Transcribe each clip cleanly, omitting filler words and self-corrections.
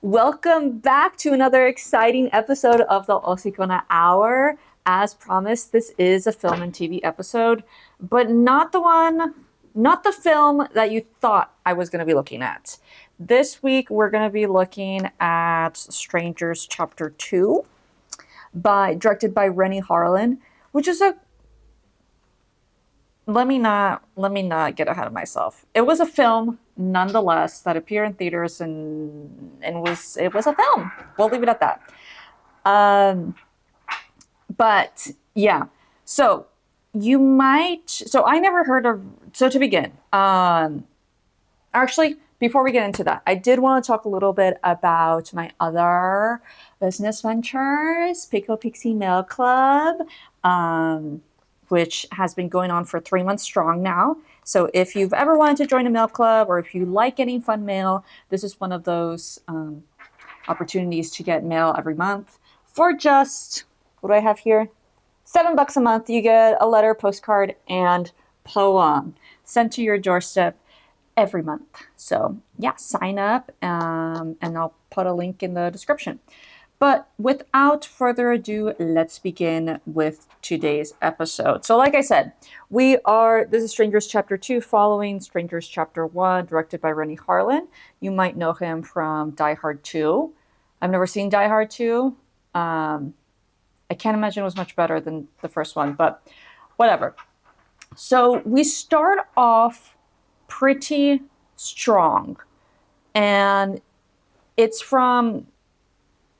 Welcome back to another exciting episode of the Hocicona Hour. As promised, this is a film and TV episode, but not the film that you thought I was going to be looking at. This week, we're going to be looking at Strangers Chapter 2, directed by Rennie Harlan, which is a let me not get ahead of myself. It was a film, nonetheless, that appeared in theaters and it was a film. We'll leave it at that. Um, but yeah, so I never heard of. So to begin, actually, before we get into that, I did want to talk a little bit about my other business ventures, Pickle Pixie Mail Club. Which has been going on for 3 months strong now. So if you've ever wanted to join a mail club or if you like getting fun mail, this is one of those opportunities to get mail every month for just, what do I have here? $7 a month. You get a letter, postcard, and poem sent to your doorstep every month. So yeah, sign up and I'll put a link in the description. But without further ado, let's begin with today's episode. So like I said, this is Strangers Chapter 2 following Strangers Chapter 1, directed by Rennie Harlan. You might know him from Die Hard 2. I've never seen Die Hard 2. I can't imagine it was much better than the first one, but whatever. So we start off pretty strong. And it's from...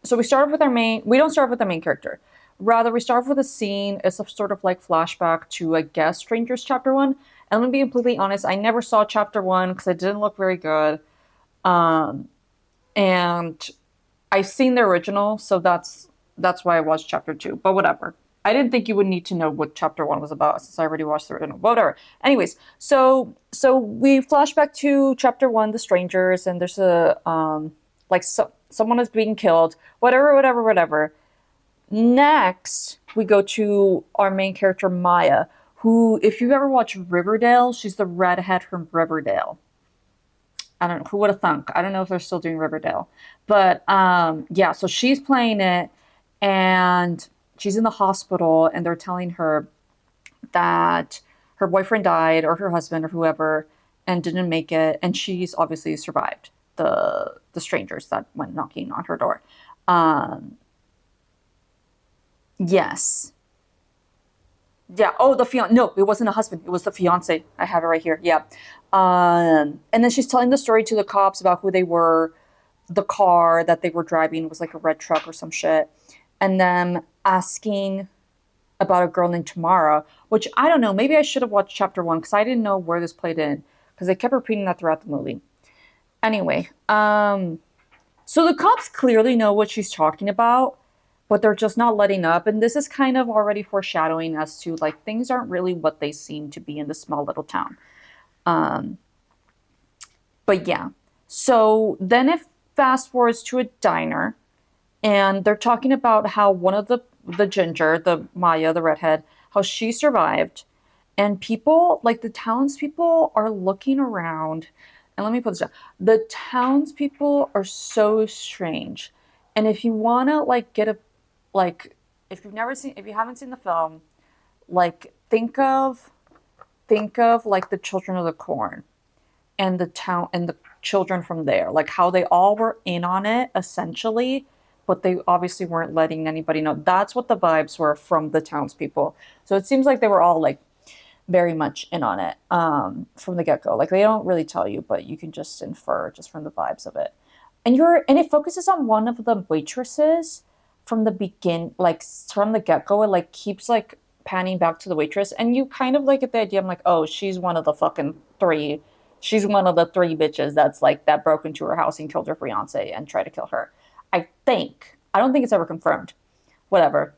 So we start off with we don't start off with our main character. Rather, we start off with a scene. It's a sort of like flashback to, I guess, Strangers Chapter 1. And let me be completely honest, I never saw Chapter 1 because it didn't look very good. And I've seen the original, so that's why I watched Chapter 2. But whatever. I didn't think you would need to know what Chapter 1 was about since I already watched the original. Whatever. Anyways, so we flash back to Chapter 1, The Strangers, and there's someone is being killed, whatever. Next, we go to our main character, Maya, who, if you've ever watched Riverdale, she's the redhead from Riverdale. I don't know, who would have thunk? I don't know if they're still doing Riverdale. But, yeah, so she's playing it, and she's in the hospital, and they're telling her that her boyfriend died, or her husband, or whoever, and didn't make it, and she's obviously survived the strangers that went knocking on her door. Yes. Yeah. Oh, the fiance. No, it wasn't a husband. It was the fiance. I have it right here. Yeah. And then she's telling the story to the cops about who they were. The car that they were driving was like a red truck or some shit. And then asking about a girl named Tamara, which I don't know. Maybe I should have watched Chapter 1 because I didn't know where this played in because they kept repeating that throughout the movie. Anyway, so the cops clearly know what she's talking about, but they're just not letting up. And this is kind of already foreshadowing as to, like, things aren't really what they seem to be in this small little town. But yeah, so then it fast forwards to a diner, and they're talking about how one of the ginger, the Maya, the redhead, how she survived. And people, like the townspeople, are looking around. And let me put this down. The townspeople are so strange. And if you want to like if you haven't seen the film, like think of like the Children of the Corn and the town and the children from there, like how they all were in on it essentially, but they obviously weren't letting anybody know. That's what the vibes were from the townspeople. So it seems like they were all like very much in on it from the get-go. Like they don't really tell you, but you can just infer just from the vibes of it. And it focuses on one of the waitresses from the like from the get-go. It like keeps like panning back to the waitress, and you kind of like get the idea. I'm like, oh, she's one of the fucking three. She's one of the three bitches that's like that broke into her house and killed her fiance and tried to kill her. I think. I don't think it's ever confirmed. Whatever.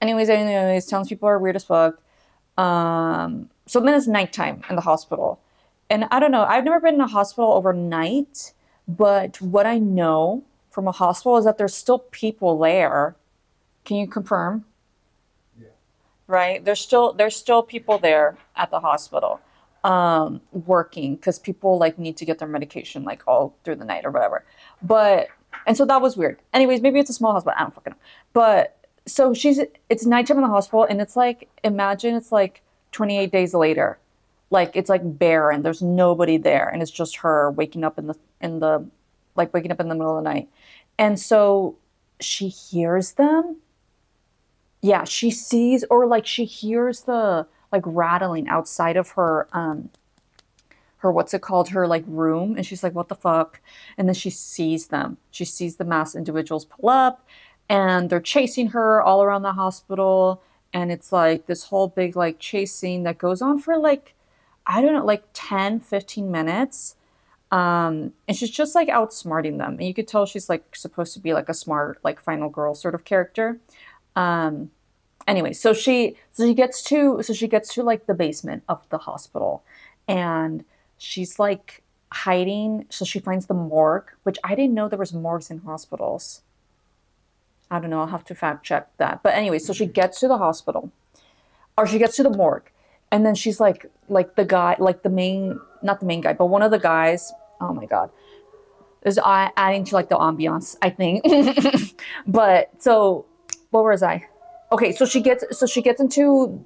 Anyways, townspeople are weird as fuck. So then it's nighttime in the hospital. And I don't know, I've never been in a hospital overnight, but what I know from a hospital is that there's still people there. Can you confirm? Yeah. Right? There's still people there at the hospital. working because people like need to get their medication like all through the night or whatever. But and so that was weird. Anyways, maybe it's a small hospital. I don't fucking know. But so it's nighttime in the hospital, and it's like imagine it's like 28 days later, like it's like barren. There's nobody there, and it's just her waking up in the like waking up in the middle of the night, and so she hears them. Yeah, she sees or like she hears the like rattling outside of her what's it called, her like room, and she's like what the fuck, and then she sees them, she sees the masked individuals pull up, and they're chasing her all around the hospital, and it's like this whole big like chase scene that goes on for like I don't know like 10-15 minutes, and she's just like outsmarting them, and you could tell she's like supposed to be like a smart like final girl sort of character. um anyway, so she gets to like the basement of the hospital, and she's like hiding. So she finds the morgue, which I didn't know there was morgues in hospitals. I don't know. I'll have to fact check that. But anyway, so she gets to the hospital, or she gets to the morgue, and then she's like the guy, like the main, not the main guy, but one of the guys. Oh my god, is adding to like the ambiance, I think. But so, what was I? Okay, so she gets into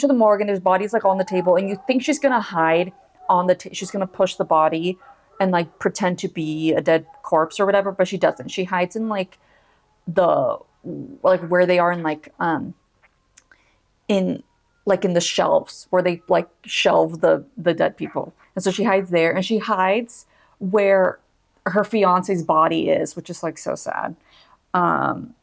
the morgue, and there's bodies like on the table, and you think she's gonna hide on she's gonna push the body and like pretend to be a dead corpse or whatever, but she doesn't. She hides in the like where they are in in the shelves where they like shelve the dead people, and so she hides there, and she hides where her fiance's body is, which is like so sad. And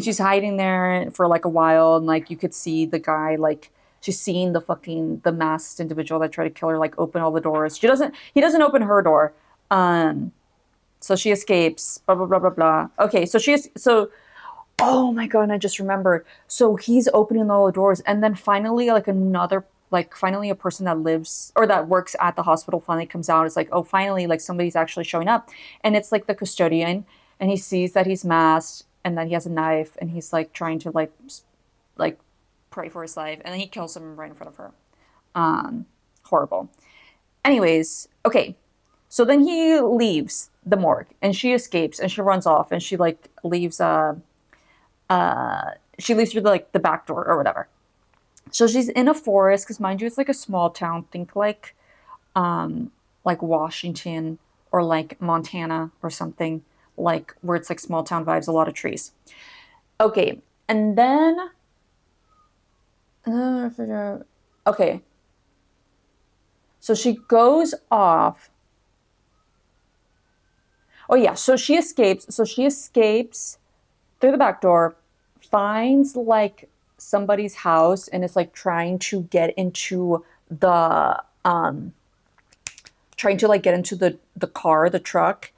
she's hiding there for like a while, and like you could see the guy, like she's seeing the masked individual that tried to kill her like open all the doors. He doesn't open her door. So she escapes, blah blah blah blah blah. Okay, so oh my god, and I just remembered. So he's opening all the doors, and then finally finally a person that lives or that works at the hospital finally comes out. It's like, oh, finally, like somebody's actually showing up, and it's like the custodian, and he sees that he's masked and that he has a knife, and he's like trying to like pray for his life, and then he kills him right in front of her. Horrible. Anyways, okay. So then he leaves the morgue, and she escapes, and she runs off, and she like leaves she leaves through the back door or whatever. So she's in a forest, because mind you, it's like a small town. Think like Washington or like Montana or something, like where it's like small town vibes, a lot of trees. Okay, and then okay, so she goes off. Oh yeah, so she escapes. So she escapes through the back door, finds like somebody's house, and is like trying to like get into the car, the truck,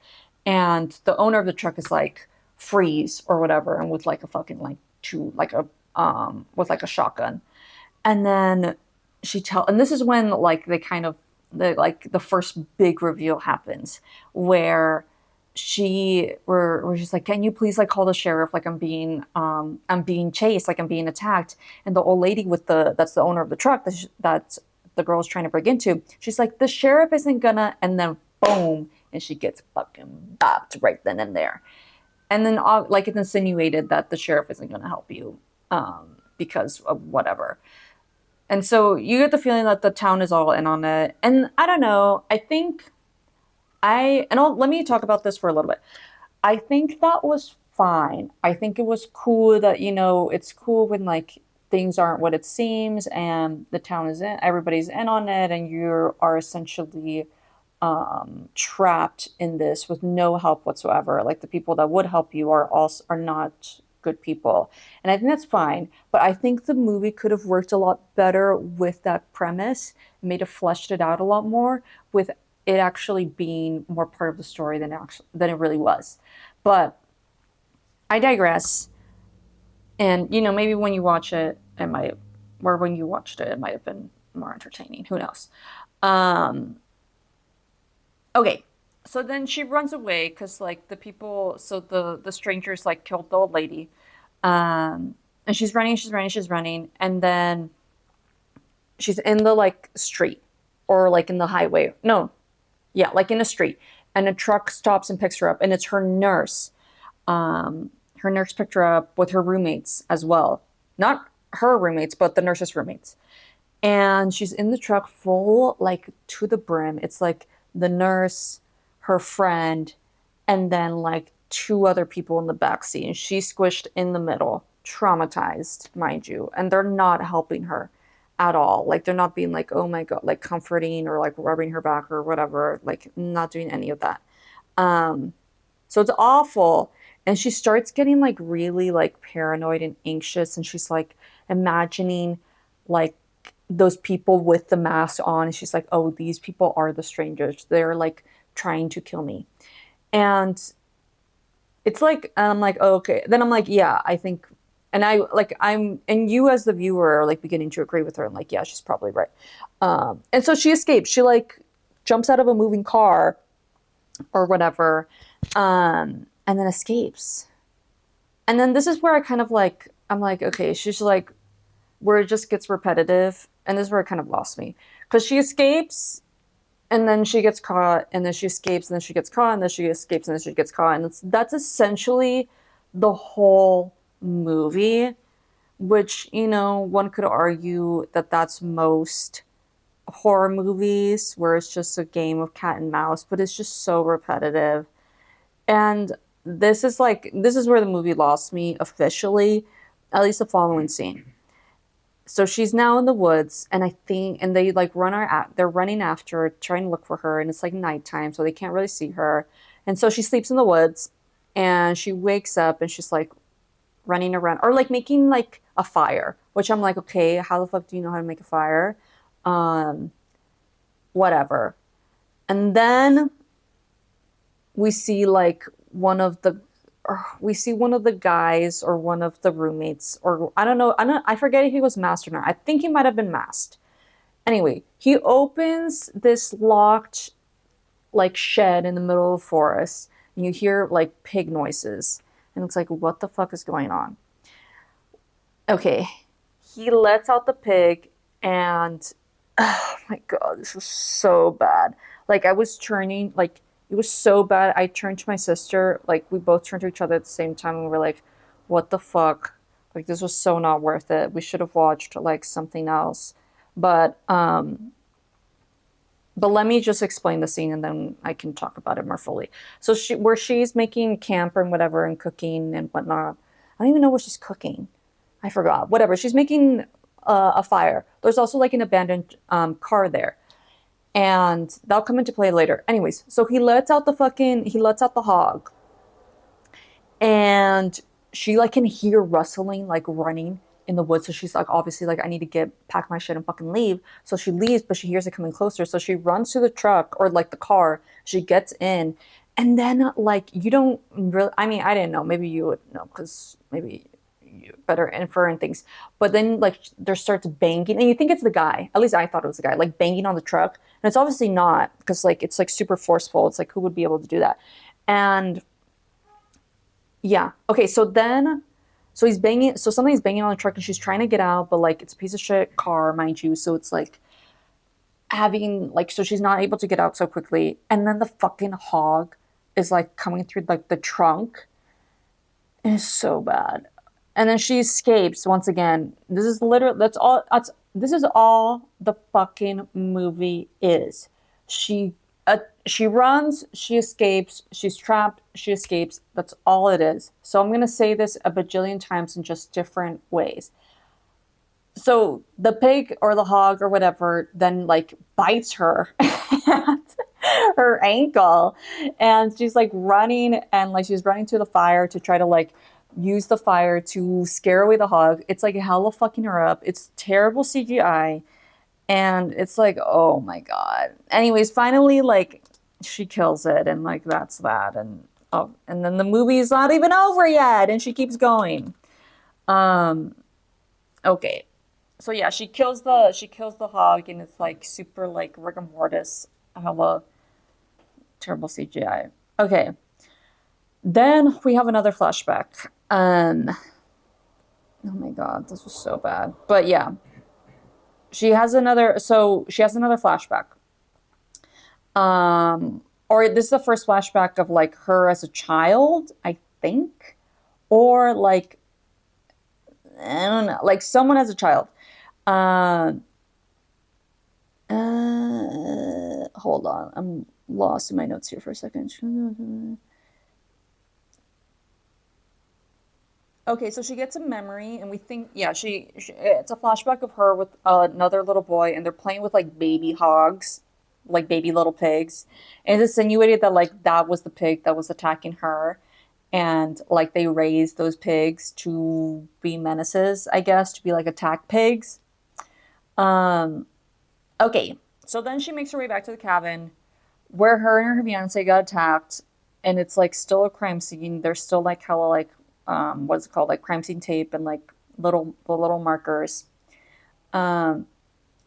and the owner of the truck is like freeze or whatever, and with like a fucking like two like a with like a shotgun. And then and this is when like the first big reveal happens, where where she's like, can you please like call the sheriff, like I'm being chased, like I'm being attacked. And the old lady that's the owner of the truck that's the girl's trying to break into, she's like, the sheriff isn't gonna, and then boom, and she gets fucking bopped right then and there. And then like it's insinuated that the sheriff isn't gonna help you because of whatever. And so you get the feeling that the town is all in on it. And I don't know, I think let me talk about this for a little bit. I think that was fine. I think it was cool that, it's cool when like things aren't what it seems, and the town is everybody's in on it, and you are essentially trapped in this with no help whatsoever. Like the people that would help you are not good people. And I think that's fine. But I think the movie could have worked a lot better with that premise, made it fleshed it out a lot more, with it actually being more part of the story than it really was. But I digress. And maybe when you watch it, when you watched it, it might have been more entertaining. Who knows? Okay, so then she runs away because like the strangers like killed the old lady, and she's running, and then she's in the like street, or like in the highway. No, yeah, like in a street. And a truck stops and picks her up, and it's her nurse. Her nurse picked her up with her roommates as well. Not her roommates, but the nurse's roommates. And she's in the truck full, like to the brim. It's like the nurse, her friend, and then like two other people in the back seat. And she's squished in the middle, traumatized, mind you. And they're not helping her at all. Like they're not being like, oh my God, like comforting or like rubbing her back or whatever, like not doing any of that. So it's awful. And she starts getting like really like paranoid and anxious. And she's like imagining like those people with the mask on. And she's like, oh, these people are the strangers. They're like trying to kill me. And it's like, and I'm like, oh, okay. Then I'm like, yeah, I think, and I like, and you as the viewer are like beginning to agree with her. I'm like, yeah, she's probably right. And so she escapes. She like jumps out of a moving car or whatever, and then escapes. And then this is where I kind of like, I'm like, okay, she's like, where it just gets repetitive. And this is where it kind of lost me. Because she escapes and then she gets caught, and then she escapes, and then she gets caught, and then she escapes, and then she gets caught. And that's essentially the whole movie, which, you know, one could argue that that's most horror movies where it's just a game of cat and mouse, but it's just so repetitive. And this is where the movie lost me officially, at least the following scene. So she's now in the woods, and I think, and they like they're running after her, trying to look for her, and it's like nighttime, so they can't really see her. And so she sleeps in the woods, and she wakes up, and she's like running around, or like making like a fire, which I'm like, okay, how the fuck do you know how to make a fire? Um, Whatever. And then we see like we see one of the guys or one of the roommates, or I don't know, I forget if he was masked or not. I think he might have been masked. Anyway, he opens this locked like shed in the middle of the forest, and you hear like pig noises, and it's like, what the fuck is going on? Okay, he lets out the pig, and oh my God, this was so bad. Like I was turning, like it was so bad. I turned to my sister, like we both turned to each other at the same time, and we were like, what the fuck? Like this was so not worth it. We should have watched like something else. But but let me just explain the scene, and then I can talk about it more fully. So where she's making camp and whatever and cooking and whatnot. I don't even know what she's cooking. I forgot. Whatever. She's making a fire. There's also like an abandoned car there, and that'll come into play later. Anyways, so he lets out the hog, and she like can hear rustling, like running in the woods. So she's like, obviously, like I need to pack my shit and fucking leave. So she leaves, but she hears it coming closer. So she runs to the truck or like the car. She gets in, and then like you don't really. I mean, I didn't know. Maybe you would know because maybe you better infer and things. But then like there starts banging, and you think it's the guy. At least I thought it was the guy, like banging on the truck, and it's obviously not because like it's like super forceful. It's like who would be able to do that? And yeah. Okay. So he's banging. So somebody's banging on the truck, and she's trying to get out, but like it's a piece of shit car, mind you. So it's like having like so she's not able to get out so quickly, and then the fucking hog is like coming through like the trunk, and it's so bad. And then she escapes once again. This is literally this is all the fucking movie is. She she runs, she escapes, she's trapped, she escapes. That's all it is. So I'm gonna say this a bajillion times in just different ways. So the pig or the hog or whatever then like bites her at her ankle, and she's like running, and like she's running to the fire to try to like use the fire to scare away the hog. It's like hella fucking her up. It's terrible CGI. And it's like, oh my God. Anyways, finally, like, she kills it, and like that's that. And oh, and then the movie's not even over yet, and she keeps going. Um, okay. So yeah, she kills the hog, and it's like super like rigor mortis, hella terrible CGI. Okay. Then we have another flashback. Oh my God, this was so bad. But yeah, she has another flashback. Or this is the first flashback of like her as a child, I think, or like I don't know, like someone as a child. Uh, Hold on, I'm lost in my notes here for a second. Okay, so she gets a memory, and we think, yeah, she it's a flashback of her with another little boy, and they're playing with like baby hogs, like baby little pigs, and it's insinuated that like that was the pig that was attacking her, and like they raised those pigs to be menaces, I guess, to be like attack pigs. Um, okay, so then she makes her way back to the cabin where her and her fiance got attacked, and it's like still a crime scene. There's still like hella like what's it called, like crime scene tape and like little markers. Um,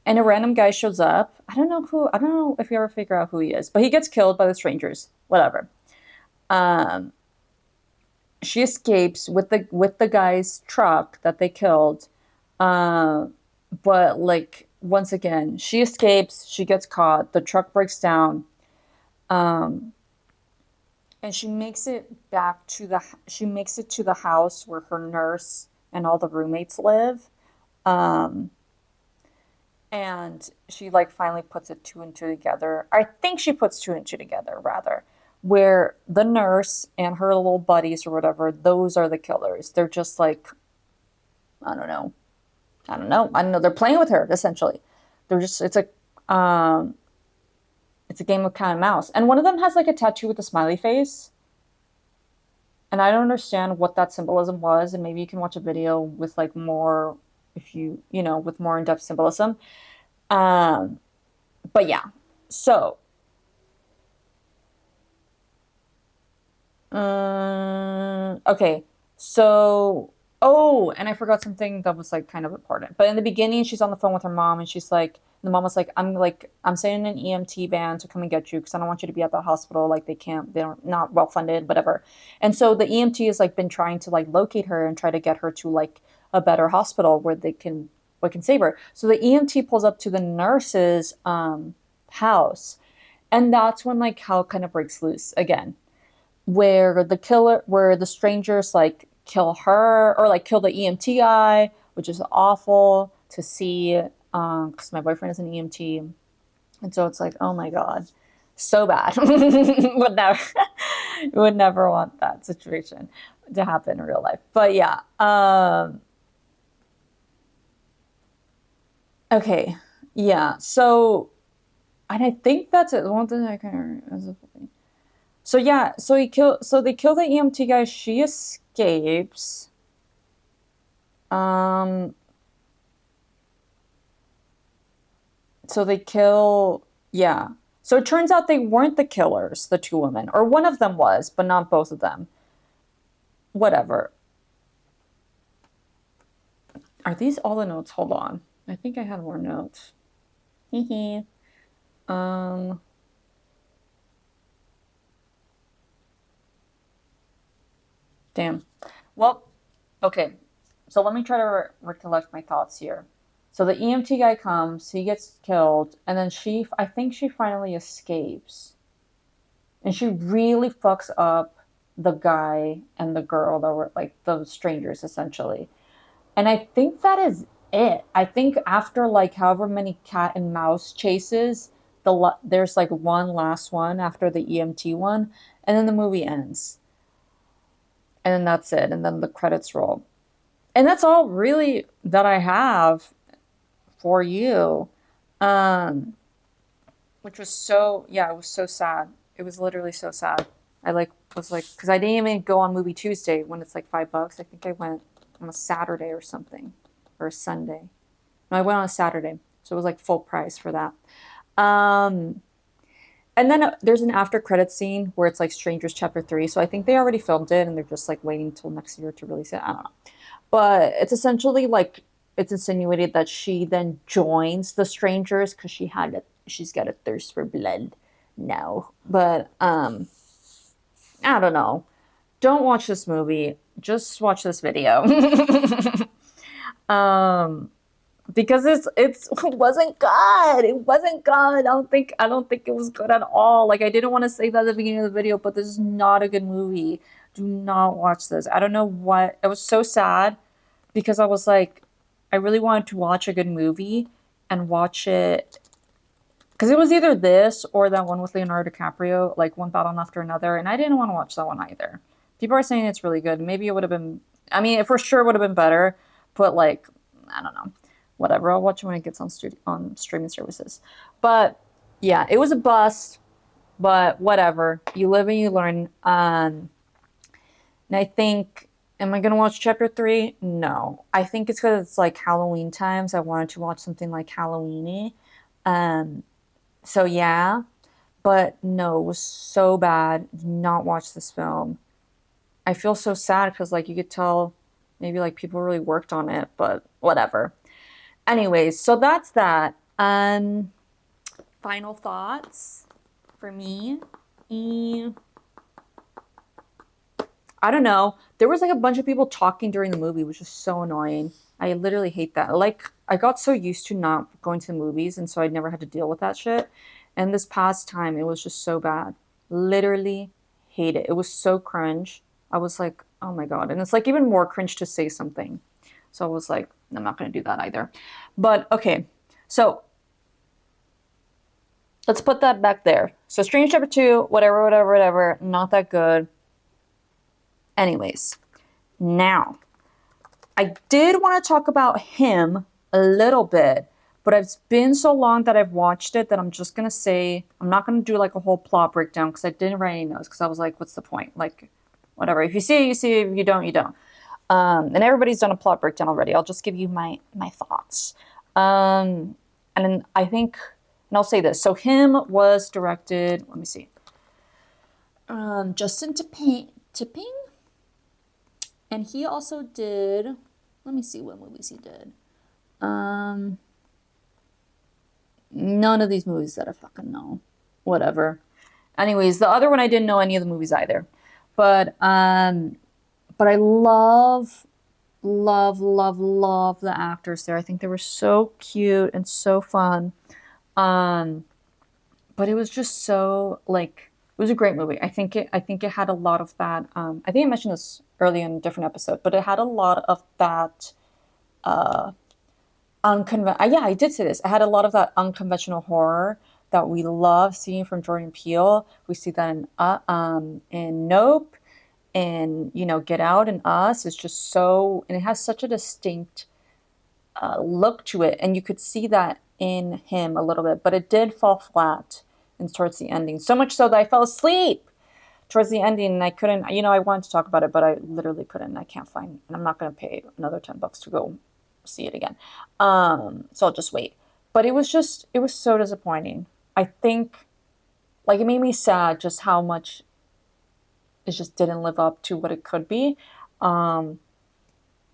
and a random guy shows up. I don't know who. I don't know if you ever figure out who he is, but he gets killed by the strangers. Whatever. Um, she escapes with the guy's truck that they killed. Uh, but like once again, she escapes. She gets caught. The truck breaks down. Um, and she makes it to the house where her nurse and all the roommates live. Um, and she like finally puts it two and two together. I think she puts two and two together rather, where the nurse and her little buddies or whatever, those are the killers. They're just like, I don't know. I don't know. They're playing with her essentially. They're just um it's a game of cat and mouse. And one of them has like a tattoo with a smiley face. And I don't understand what that symbolism was. And maybe you can watch a video with like more, if you know, with more in-depth symbolism. Um, but yeah. So, okay. So, oh, and I forgot something that was like kind of important. But in the beginning, she's on the phone with her mom, and she's the mom was like, I'm sending an EMT van to come and get you because I don't want you to be at the hospital. Like they can't, they're not well funded, whatever. And so the EMT has like been trying to like locate her and try to get her to like a better hospital where we can save her. So the EMT pulls up to the nurse's house, and that's when like hell kind of breaks loose again, where the strangers like kill her or like kill the EMT guy, which is awful to see because my boyfriend is an EMT, and so it's like, oh my god, so bad. would never would never want that situation to happen in real life. But yeah, okay, yeah. So, and I think that's it. One thing I can. So yeah, so they kill the EMT guy, she escapes. Um so they kill yeah. So it turns out they weren't the killers, the two women, or one of them was, but not both of them. Whatever. Are these all the notes? Hold on. I think I had more notes. Hee um Damn. Well, okay. So let me try to recollect my thoughts here. So the EMT guy comes, he gets killed, and then I think she finally escapes. And she really fucks up the guy and the girl that were like the strangers essentially. And I think that is it. I think after like however many cat and mouse chases, there's like one last one after the EMT one, and then the movie ends. And then that's it. And then the credits roll. And that's all really that I have for you. Um, which was so yeah, it was so sad. It was literally so sad. I like was like because I didn't even go on movie Tuesday when it's like $5. I think I went on a Saturday or something, or a Sunday. No, I went on a Saturday, so it was like full price for that. Um, and then there's an after credit scene where it's like Strangers Chapter 3. So I think they already filmed it and they're just like waiting till next year to release it. I don't know. But it's essentially like it's insinuated that she then joins the strangers because she's got a thirst for blood now. But I don't know. Don't watch this movie. Just watch this video. um because it wasn't good. It wasn't good. I don't think it was good at all. Like I didn't want to say that at the beginning of the video, but this is not a good movie. Do not watch this. I don't know what. It was so sad because I was like, I really wanted to watch a good movie and watch it because it was either this or that one with Leonardo DiCaprio, like One Battle After Another, and I didn't want to watch that one either. People are saying it's really good. Maybe it would have been. I mean, it for sure would have been better, but like, I don't know. Whatever. I'll watch it when it gets on streaming services. But yeah, it was a bust. But whatever. You live and you learn. And I think, am I gonna watch chapter three? No. I think it's because it's like Halloween times. I wanted to watch something like Halloweeny. Um, so yeah, but no, it was so bad. Do not watch this film. I feel so sad because like you could tell maybe like people really worked on it, but whatever. Anyways, so that's that. Final thoughts for me. Eh, I don't know. There was like a bunch of people talking during the movie, which was so annoying. I literally hate that. Like I got so used to not going to the movies, and so I never had to deal with that shit. And this past time, it was just so bad. Literally hate it. It was so cringe. I was like, oh my god. And it's like even more cringe to say something. So I was like, I'm not gonna do that either. But okay, so let's put that back there. So Strange Chapter 2, whatever, whatever, whatever, not that good. Anyways, now I did want to talk about him a little bit, but it's been so long that I've watched it that I'm just gonna say I'm not gonna do like a whole plot breakdown because I didn't write any notes because I was like, what's the point? Like, whatever. If you see it, you see it. If you don't, you don't. And everybody's done a plot breakdown already. I'll just give you my thoughts. And then I think, and I'll say this. So him was directed. Let me see. Justin Tipping, and he also did. Let me see what movies he did. None of these movies that I fucking know. Whatever. Anyways, the other one I didn't know any of the movies either. But I love the actors there. I think they were so cute and so fun. Um, but it was just so like it was a great movie. I think it had a lot of that. I think I mentioned this earlier in a different episode, but it had a lot of that yeah, I did say this. It had a lot of that unconventional horror that we love seeing from Jordan Peele. We see that in Nope, and Get Out and Us. It's just so, and it has such a distinct look to it, and you could see that in him a little bit, but it did fall flat and towards the ending. So much so that I fell asleep towards the ending, and I couldn't. I wanted to talk about it, but I literally couldn't. I can't find, and I'm not going to pay another $10 to go see it again. So I'll just wait. But it was so disappointing. I think, like, it made me sad just how much it just didn't live up to what it could be. And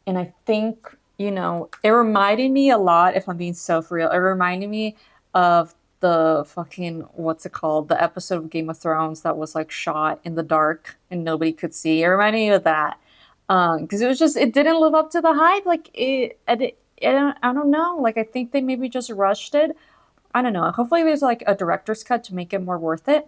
I think, it reminded me a lot, if I'm being so for real, it reminded me of the fucking, what's it called? The episode of Game of Thrones that was like shot in the dark and nobody could see. It reminded me of that. Because it didn't live up to the hype. Like, I don't know. Like, I think they maybe just rushed it. I don't know. Hopefully there's like a director's cut to make it more worth it.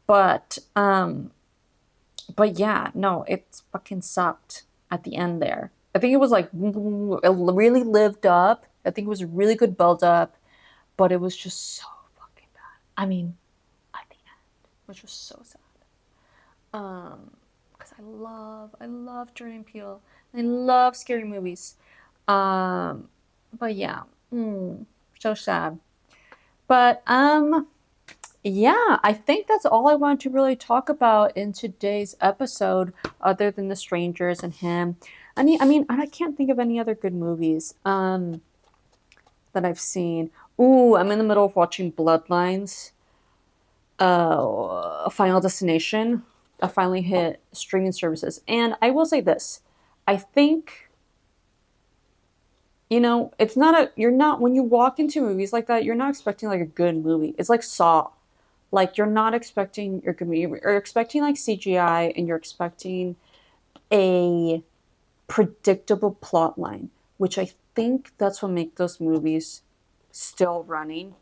But, but yeah, no, it fucking sucked at the end there. I think it was like it really lived up. I think it was a really good build up, but it was just so fucking bad. I mean, at the end, which was so sad. Because I love Jordan Peele. I love scary movies. But yeah, so sad. But yeah, I think that's all I wanted to really talk about in today's episode, other than the strangers and him. I mean, I can't think of any other good movies that I've seen. Ooh, I'm in the middle of watching Bloodlines. Final Destination. I finally hit streaming services, and I will say this: I think it's not you're not when you walk into movies like that, you're not expecting like a good movie. It's like Saw. Like you're not expecting your good movie. You're expecting like CGI, and you're expecting a predictable plot line, which I think that's what makes those movies still running.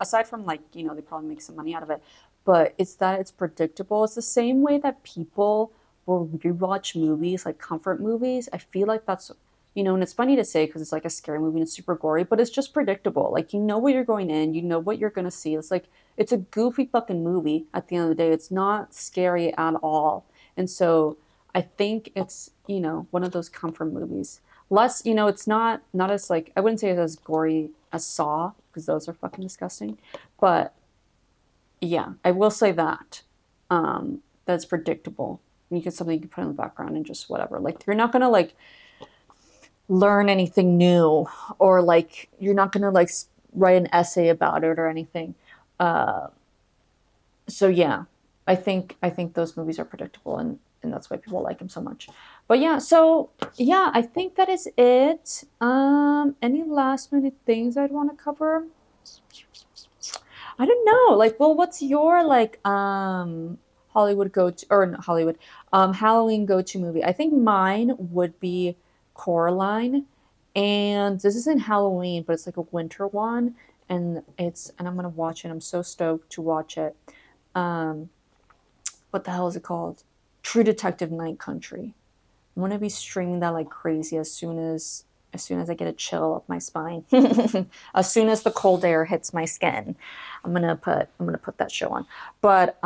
Aside from like, they probably make some money out of it, but it's that it's predictable. It's the same way that people will rewatch movies, like comfort movies. I feel like that's, and it's funny to say because it's like a scary movie and it's super gory, but it's just predictable. Like, you know what you're going in, you know what you're going to see. It's like, it's a goofy fucking movie at the end of the day. It's not scary at all. And so I think it's, one of those comfort movies. Less, it's not as like, I wouldn't say it's as gory as Saw, because those are fucking disgusting. But yeah, I will say that. That's predictable. You get something you can put in the background and just whatever. Like, you're not gonna like learn anything new, or like you're not gonna like write an essay about it or anything. So yeah, I think those movies are predictable, and that's why people like them so much. But yeah, so yeah, I think that is it. Any last minute things I'd want to cover? I don't know. Like, well, what's your like Hollywood go to, or not Hollywood, Halloween go to movie? I think mine would be Coraline, and this isn't Halloween, but it's like a winter one, and I'm gonna watch it. I'm so stoked to watch it. Um, what the hell is it called? True Detective Night Country. I'm gonna be streaming that like crazy as soon as I get a chill up my spine. As soon as the cold air hits my skin, I'm gonna put that show on. But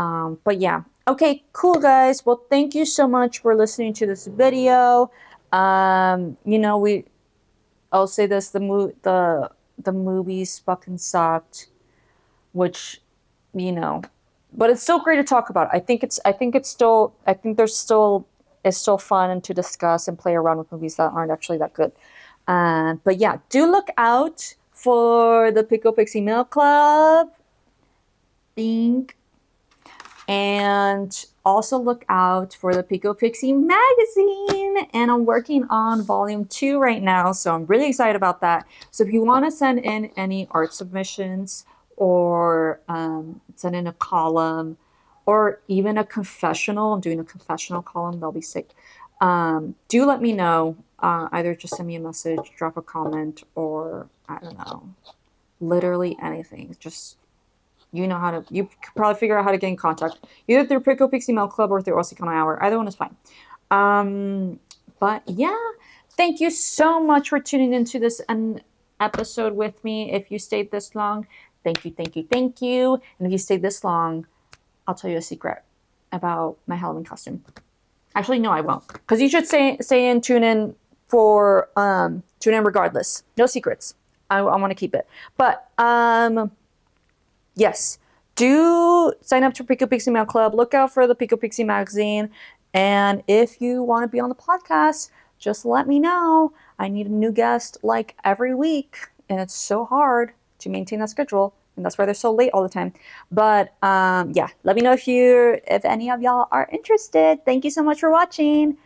yeah. Okay, cool guys. Well, thank you so much for listening to this video. We I'll say this, the movies fucking sucked, which, you know, but it's still great to talk about. It's still fun to discuss and play around with movies that aren't actually that good. But yeah, do look out for the Pickle Pixie Mail Club. Think. And also look out for the Pico Pixie magazine. And I'm working on volume 2 right now, so I'm really excited about that. So if you want to send in any art submissions, or send in a column, or even a confessional, I'm doing a confessional column, that'll be sick. Do let me know. Either just send me a message, drop a comment, or I don't know, literally anything. Just, you could probably figure out how to get in contact, either through Pickle Pixie Mail Club or through Hocicona Hour. Either one is fine. But yeah, thank you so much for tuning into this episode with me. If you stayed this long, thank you, thank you, thank you. And if you stayed this long, I'll tell you a secret about my Halloween costume. Actually, no, I won't, because you should stay in, tune in regardless. No secrets. I want to keep it. But yes, do sign up to Pico Pixie Mail Club. Look out for the Pico Pixie magazine. And if you want to be on the podcast, just let me know. I need a new guest like every week. And it's so hard to maintain that schedule. And that's why they're so late all the time. But yeah, let me know if any of y'all are interested. Thank you so much for watching.